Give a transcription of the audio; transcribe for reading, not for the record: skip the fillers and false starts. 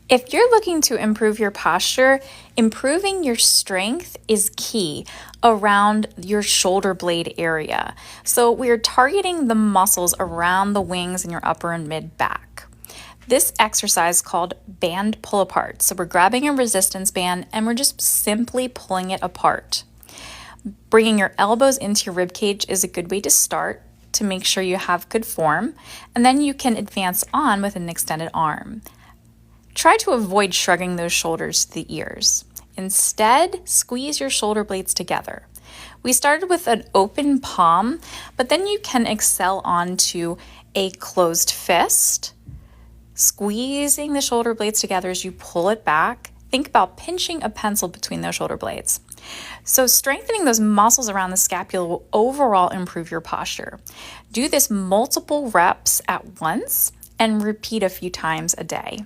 If you're looking to improve your posture, improving your strength is key around your shoulder blade area. So we're targeting the muscles around the wings in your upper and mid back. This exercise is called band pull apart. So we're grabbing a resistance band and we're just simply pulling it apart. Bringing your elbows into your rib cage is a good way to start to make sure you have good form, and then you can advance on with an extended arm. Try to avoid shrugging those shoulders to the ears. Instead, squeeze your shoulder blades together. We started with an open palm, but then you can excel onto a closed fist, squeezing the shoulder blades together as you pull it back. Think about pinching a pencil between those shoulder blades. So strengthening those muscles around the scapula will overall improve your posture. Do this multiple reps at once and repeat a few times a day.